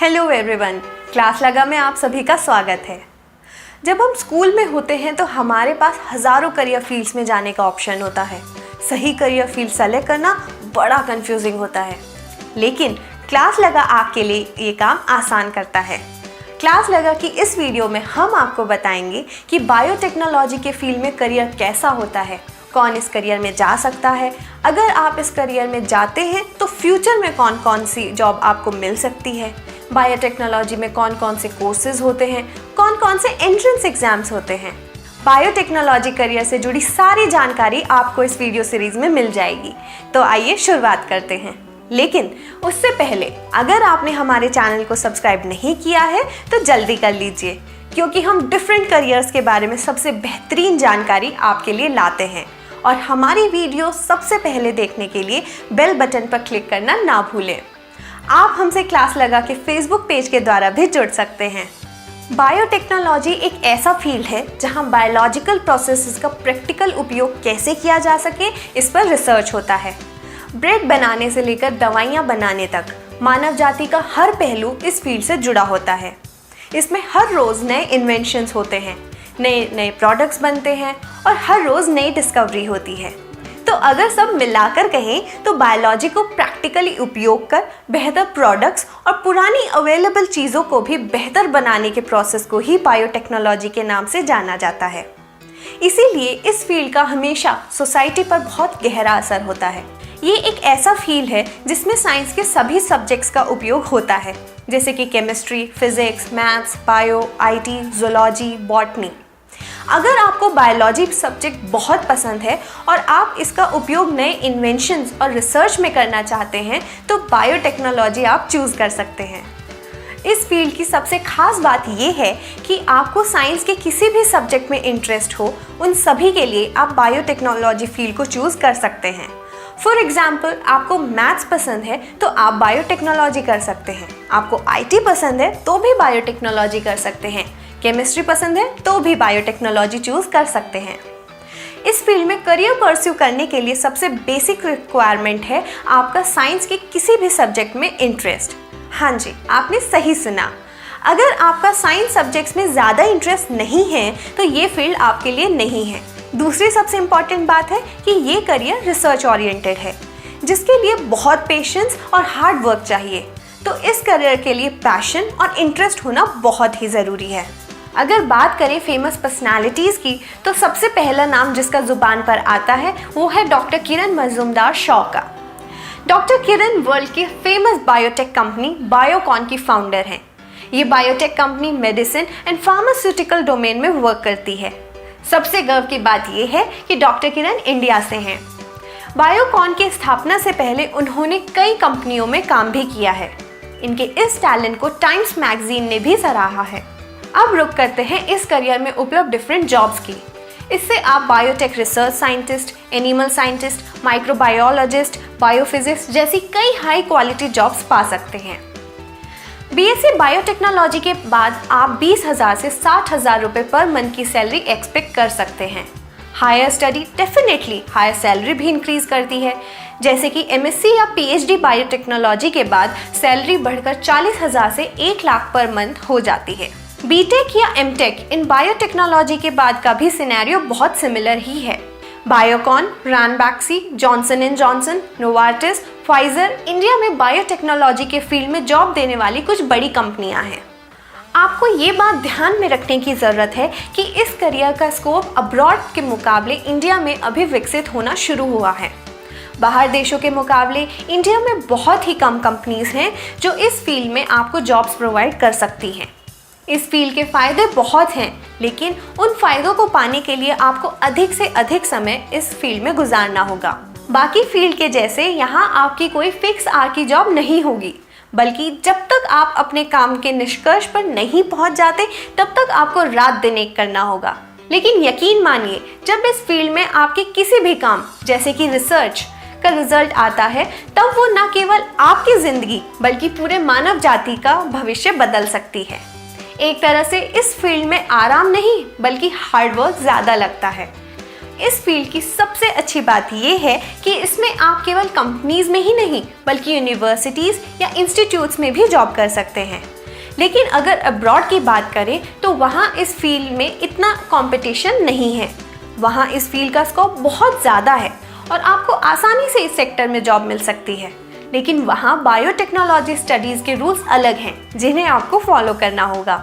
Hello everyone, class लगा में आप सभी का स्वागत है। जब हम स्कूल में होते हैं तो हमारे पास हज़ारों करियर फील्ड्स में जाने का ऑप्शन होता है। सही करियर फील्ड सेलेक्ट करना बड़ा कंफ्यूजिंग होता है, लेकिन क्लास लगा आपके लिए ये काम आसान करता है। क्लास लगा कि इस वीडियो में हम आपको बताएंगे कि बायोटेक्नोलॉजी के फील्ड में करियर कैसा होता है, कौन इस करियर में जा सकता है, अगर आप इस करियर में जाते हैं तो फ्यूचर में कौन कौन सी जॉब आपको मिल सकती है, बायोटेक्नोलॉजी में कौन कौन से कोर्सेज होते हैं, कौन कौन से एंट्रेंस एग्जाम्स होते हैं। बायोटेक्नोलॉजी करियर से जुड़ी सारी जानकारी आपको इस वीडियो सीरीज में मिल जाएगी। तो आइए शुरुआत करते हैं। लेकिन उससे पहले अगर आपने हमारे चैनल को सब्सक्राइब नहीं किया है तो जल्दी कर लीजिए, क्योंकि हम डिफरेंट करियर्स के बारे में सबसे बेहतरीन जानकारी आपके लिए लाते हैं। और हमारी वीडियो सबसे पहले देखने के लिए बेल बटन पर क्लिक करना ना भूलें। आप हमसे क्लास लगा के फेसबुक पेज के द्वारा भी जुड़ सकते हैं। बायोटेक्नोलॉजी एक ऐसा फील्ड है जहां बायोलॉजिकल प्रोसेसेस का प्रैक्टिकल उपयोग कैसे किया जा सके, इस पर रिसर्च होता है। ब्रेड बनाने से लेकर दवाइयां बनाने तक मानव जाति का हर पहलू इस फील्ड से जुड़ा होता है। इसमें हर रोज़ नए इन्वेंशंस होते हैं, नए नए प्रोडक्ट्स बनते हैं और हर रोज़ नई डिस्कवरी होती है। तो अगर सब मिलाकर कहें तो बायोलॉजी को प्रैक्टिकली उपयोग कर बेहतर प्रोडक्ट्स और पुरानी अवेलेबल चीज़ों को भी बेहतर बनाने के प्रोसेस को ही बायोटेक्नोलॉजी के नाम से जाना जाता है। इसीलिए इस फील्ड का हमेशा सोसाइटी पर बहुत गहरा असर होता है। ये एक ऐसा फील्ड है जिसमें साइंस के सभी सब्जेक्ट्स का उपयोग होता है, जैसे कि chemistry, physics, maths, bio, IT, zoology, botany. अगर आपको बायोलॉजी सब्जेक्ट बहुत पसंद है और आप इसका उपयोग नए इन्वेंशंस और रिसर्च में करना चाहते हैं तो बायोटेक्नोलॉजी आप चूज़ कर सकते हैं। इस फील्ड की सबसे खास बात यह है कि आपको साइंस के किसी भी सब्जेक्ट में इंटरेस्ट हो, उन सभी के लिए आप बायोटेक्नोलॉजी फील्ड को चूज़ कर सकते हैं। फॉर एग्जाम्पल, आपको मैथ्स पसंद है तो आप बायोटेक्नोलॉजी कर सकते हैं, आपको आईटी पसंद है तो भी बायोटेक्नोलॉजी कर सकते हैं, केमिस्ट्री पसंद है तो भी बायोटेक्नोलॉजी चूज़ कर सकते हैं। इस फील्ड में करियर परस्यू करने के लिए सबसे बेसिक रिक्वायरमेंट है आपका साइंस के किसी भी सब्जेक्ट में इंटरेस्ट। हाँ जी, आपने सही सुना। अगर आपका साइंस सब्जेक्ट्स में ज़्यादा इंटरेस्ट नहीं है तो ये फील्ड आपके लिए नहीं है। दूसरी सबसे इम्पॉर्टेंट बात है कि ये करियर रिसर्च ओरिएंटेड है, जिसके लिए बहुत पेशेंस और हार्ड वर्क चाहिए। तो इस करियर के लिए पैशन और इंटरेस्ट होना बहुत ही ज़रूरी है। अगर बात करें फेमस पर्सनालिटीज़ की तो सबसे पहला नाम जिसका ज़ुबान पर आता है वो है डॉक्टर किरण मजूमदार-शॉ का। डॉक्टर किरण वर्ल्ड की फेमस बायोटेक कंपनी बायोकॉन की फाउंडर हैं। ये biotech company medicine and pharmaceutical domain में वर्क करती है। सबसे गर्व की बात यह है कि डॉक्टर किरण इंडिया से हैं। बायोकॉन की स्थापना से पहले उन्होंने कई कंपनियों में काम भी किया है। इनके इस टैलेंट को टाइम्स मैगजीन ने भी सराहा है। अब रुक करते हैं इस करियर में उपलब्ध डिफरेंट जॉब्स की। इससे आप biotech research scientist, animal scientist, microbiologist, biophysics जैसी कई हाई क्वालिटी जॉब्स पा सकते हैं। बीएससी बायोटेक्नोलॉजी के बाद आप 20,000 से 60,000 रुपये पर मंथ की सैलरी एक्सपेक्ट कर सकते हैं। Higher study definitely higher salary भी इंक्रीज करती है, जैसे कि एमएससी या पीएचडी बायोटेक्नोलॉजी के बाद सैलरी बढ़कर 40,000 से 1 लाख पर मंथ हो जाती है। बीटेक या एमटेक इन बायोटेक्नोलॉजी के बाद का भी सिनेरियो बहुत सिमिलर ही है। Biocon, Ranbaxy, Johnson and Johnson, Novartis, Pfizer India में बायोटेक्नोलॉजी के फील्ड में जॉब देने वाली कुछ बड़ी कंपनियां हैं। आपको ये बात ध्यान में रखने की ज़रूरत है कि इस करियर का स्कोप अब्रॉड के मुकाबले इंडिया में अभी विकसित होना शुरू हुआ है। बाहर देशों के मुकाबले इंडिया में बहुत ही कम कंपनीज हैं जो इस फील्ड में आपको जॉब्स प्रोवाइड कर सकती हैं। इस फील्ड के फ़ायदे बहुत हैं, लेकिन उन फ़ायदों को पाने के लिए आपको अधिक से अधिक समय इस फील्ड में गुजारना होगा। बाकी फील्ड के जैसे यहाँ आपकी कोई फिक्स आवर की जॉब नहीं होगी, बल्कि जब तक आप अपने काम के निष्कर्ष पर नहीं पहुँच जाते तब तक आपको रात दिन एक करना होगा। लेकिन यकीन मानिए, जब इस फील्ड में आपके किसी भी काम जैसे कि रिसर्च का रिजल्ट आता है तब वो न केवल आपकी ज़िंदगी बल्कि पूरे मानव जाति का भविष्य बदल सकती है। एक तरह से इस फील्ड में आराम नहीं बल्कि हार्डवर्क ज़्यादा लगता है। इस फील्ड की सबसे अच्छी बात यह है कि इसमें आप केवल कंपनीज में ही नहीं बल्कि यूनिवर्सिटीज़ या इंस्टीट्यूट्स में भी जॉब कर सकते हैं। लेकिन अगर अब्रॉड की बात करें तो वहाँ इस फील्ड में इतना कंपटीशन नहीं है। वहाँ इस फील्ड का स्कोप बहुत ज़्यादा है और आपको आसानी से इस सेक्टर में जॉब मिल सकती है। लेकिन वहाँ बायोटेक्नोलॉजी स्टडीज़ के रूल्स अलग हैं जिन्हें आपको फॉलो करना होगा।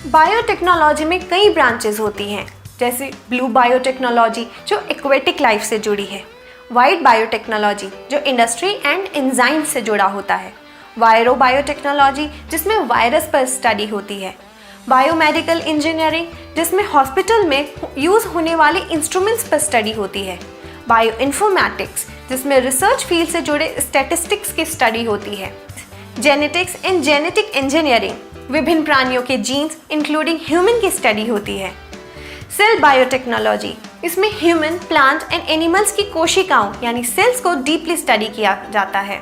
बायोटेक्नोलॉजी में कई ब्रांचेस होती हैं, जैसे ब्लू बायोटेक्नोलॉजी जो एक्वेटिक लाइफ से जुड़ी है, वाइट बायोटेक्नोलॉजी जो इंडस्ट्री एंड एंजाइम से जुड़ा होता है, वायरो बायोटेक्नोलॉजी जिसमें वायरस पर स्टडी होती है, बायोमेडिकल इंजीनियरिंग जिसमें हॉस्पिटल में यूज़ होने वाले इंस्ट्रूमेंट्स पर स्टडी होती है, बायो इन्फॉर्मेटिक्स जिसमें रिसर्च फील्ड से जुड़े स्टैटिस्टिक्स की स्टडी होती है, जेनेटिक्स एंड जेनेटिक इंजीनियरिंग विभिन्न प्राणियों के जीन्स इंक्लूडिंग ह्यूमन की स्टडी होती है, सेल बायोटेक्नोलॉजी इसमें ह्यूमन, प्लांट एंड एनिमल्स की कोशिकाओं यानी सेल्स को डीपली स्टडी किया जाता है,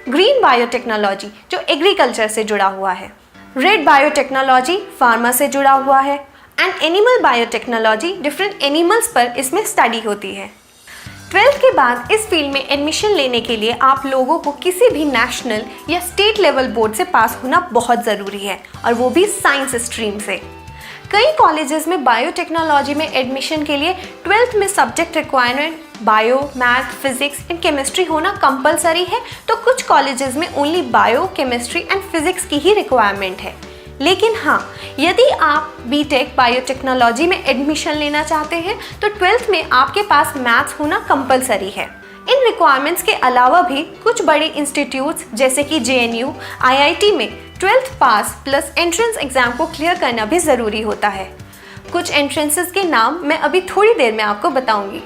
ग्रीन बायोटेक्नोलॉजी जो एग्रीकल्चर से जुड़ा हुआ है, रेड बायोटेक्नोलॉजी फार्मा से जुड़ा हुआ है and animal biotechnology different animals पर इसमें स्टडी होती है। 12th के बाद इस फील्ड में एडमिशन लेने के लिए आप लोगों को किसी भी नेशनल या स्टेट लेवल बोर्ड से पास होना बहुत ज़रूरी है और वो भी साइंस स्ट्रीम से। कई कॉलेजेस में बायोटेक्नोलॉजी में एडमिशन के लिए 12th में subject requirement bio, math, physics and chemistry होना कंपलसरी है, तो कुछ कॉलेजेस में only bio, chemistry and physics की ही रिक्वायरमेंट है। लेकिन हाँ, यदि आप बीटेक बायोटेक्नोलॉजी में एडमिशन लेना चाहते हैं तो 12th में आपके पास मैथ्स होना कंपलसरी है। इन रिक्वायरमेंट्स के अलावा भी कुछ बड़े इंस्टीट्यूट्स जैसे कि JNU, IIT में 12th पास प्लस एंट्रेंस एग्जाम को क्लियर करना भी ज़रूरी होता है। कुछ एंट्रेंसेस के नाम मैं अभी थोड़ी देर में आपको बताऊंगी।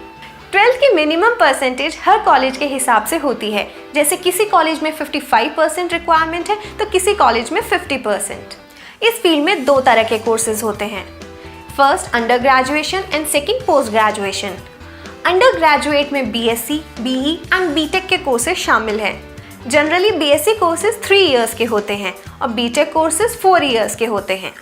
12th की मिनिमम परसेंटेज हर कॉलेज के हिसाब से होती है, जैसे किसी कॉलेज में 55% रिक्वायरमेंट है तो किसी कॉलेज में 50%। इस फील्ड में दो तरह के कोर्सेज होते हैं, first under graduation and second post graduation. Under graduate में BSc, BE एंड BTech के कोर्सेज शामिल हैं। जनरली BSc कोर्सेज 3 इयर्स के होते हैं और BTech कोर्सेज 4 इयर्स के होते हैं।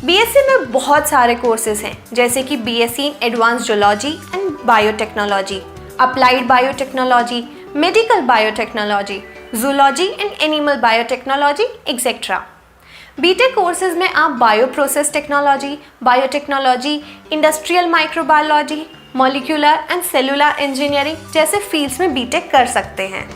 BSc में बहुत सारे कोर्सेज हैं, जैसे कि BSc in advance zoology and biotechnology, applied biotechnology, medical biotechnology, zoology and animal biotechnology etcetera. BTech courses में आप bio process technology, biotechnology, industrial microbiology, molecular and cellular engineering जैसे फील्ड्स में BTech कर सकते हैं।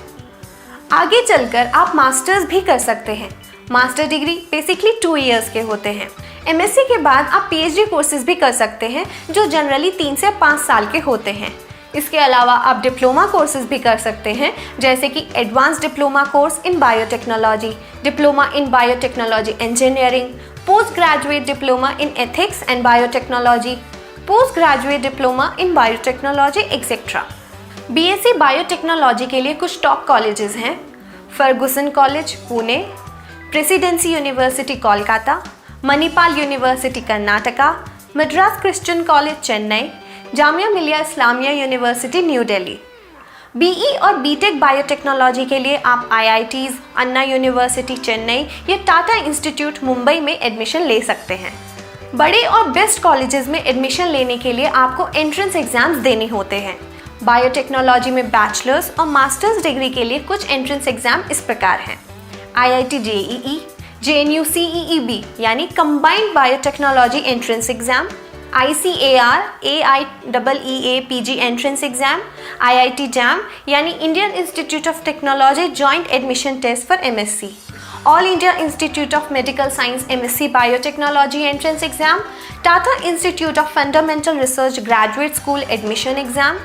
आगे चलकर आप मास्टर्स भी कर सकते हैं। मास्टर डिग्री बेसिकली 2 इयर्स के होते हैं। MSc के बाद आप PhD कोर्सेज भी कर सकते हैं जो जनरली 3 से 5 साल के होते हैं। इसके अलावा आप डिप्लोमा कोर्सेज भी कर सकते हैं, जैसे कि advance diploma course in biotechnology, diploma in biotechnology engineering, post graduate diploma in ethics and biotechnology, post graduate diploma in biotechnology etcetera. BSc biotechnology के लिए कुछ टॉप कॉलेजेस हैं, Fergusson College Pune, Presidency University Kolkata, Manipal University Karnataka, Madras Christian College Chennai, Jamia Millia Islamia University New Delhi. BE और BTech biotechnology के लिए आप IITs, अन्ना university Chennai या Tata institute Mumbai में एडमिशन ले सकते हैं। बड़े और बेस्ट कॉलेजेस में एडमिशन लेने के लिए आपको एंट्रेंस एग्जाम्स देने होते हैं। बायोटेक्नोलॉजी में बैचलर्स और मास्टर्स डिग्री के लिए कुछ एंट्रेंस एग्जाम इस प्रकार हैं, IIT JEE, JNU CEEB यानी combined biotechnology entrance exam, ICAR AIEEA PG entrance exam, IIT JAM यानी Indian institute of technology joint admission test for MSc, all India institute of medical science MSc biotechnology entrance exam, Tata institute of fundamental research graduate school admission exam.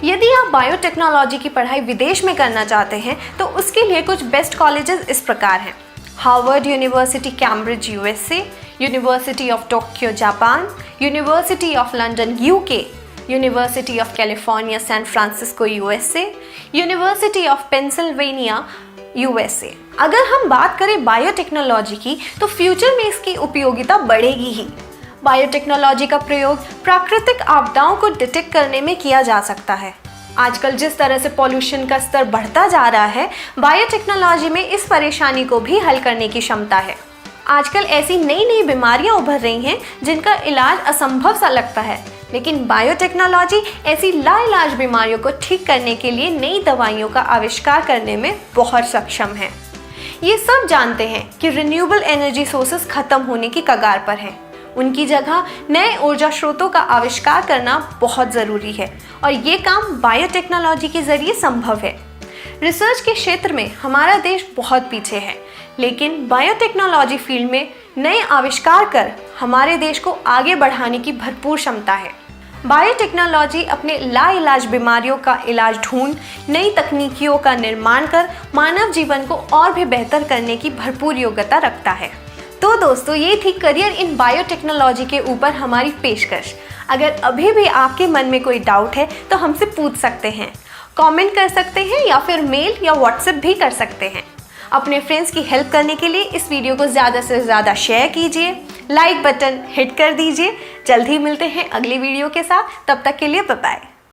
यदि आप biotechnology की पढ़ाई विदेश में करना चाहते हैं तो उसके लिए कुछ बेस्ट कॉलेजेस इस प्रकार हैं, Harvard university Cambridge USA, university of Tokyo Japan, university of London UK, university of California San Francisco USA, university of Pennsylvania USA। अगर हम बात करें बायोटेक्नोलॉजी की तो फ्यूचर में इसकी उपयोगिता बढ़ेगी ही। बायोटेक्नोलॉजी का प्रयोग प्राकृतिक आपदाओं को डिटेक्ट करने में किया जा सकता है। आजकल जिस तरह से पॉल्यूशन का स्तर बढ़ता जा रहा है, बायोटेक्नोलॉजी में इस परेशानी को भी हल करने की क्षमता है। आजकल ऐसी नई नई बीमारियां उभर रही हैं जिनका इलाज असंभव सा लगता है, लेकिन बायोटेक्नोलॉजी ऐसी लाइलाज बीमारियों को ठीक करने के लिए नई दवाइयों का आविष्कार करने में बहुत सक्षम है। ये सब जानते हैं कि रिन्यूएबल एनर्जी सोर्सेस खत्म होने की कगार पर हैं। उनकी जगह नए ऊर्जा स्रोतों का आविष्कार करना बहुत ज़रूरी है और ये काम बायोटेक्नोलॉजी के जरिए संभव है। रिसर्च के क्षेत्र में हमारा देश बहुत पीछे है, लेकिन बायोटेक्नोलॉजी फील्ड में नए आविष्कार कर हमारे देश को आगे बढ़ाने की भरपूर क्षमता है। बायोटेक्नोलॉजी अपने लाइलाज बीमारियों का इलाज ढूंढ नई तकनीकियों का निर्माण कर मानव जीवन को और भी बेहतर करने की भरपूर योग्यता रखता है। तो दोस्तों, ये थी करियर इन बायोटेक्नोलॉजी के ऊपर हमारी पेशकश। अगर अभी भी आपके मन में कोई डाउट है तो हमसे पूछ सकते हैं, कमेंट कर सकते हैं या फिर मेल या व्हाट्सएप भी कर सकते हैं। अपने फ्रेंड्स की हेल्प करने के लिए इस वीडियो को ज़्यादा से ज़्यादा शेयर कीजिए, लाइक बटन हिट कर दीजिए। जल्द ही मिलते हैं अगली वीडियो के साथ, तब तक के लिए बाय बाय।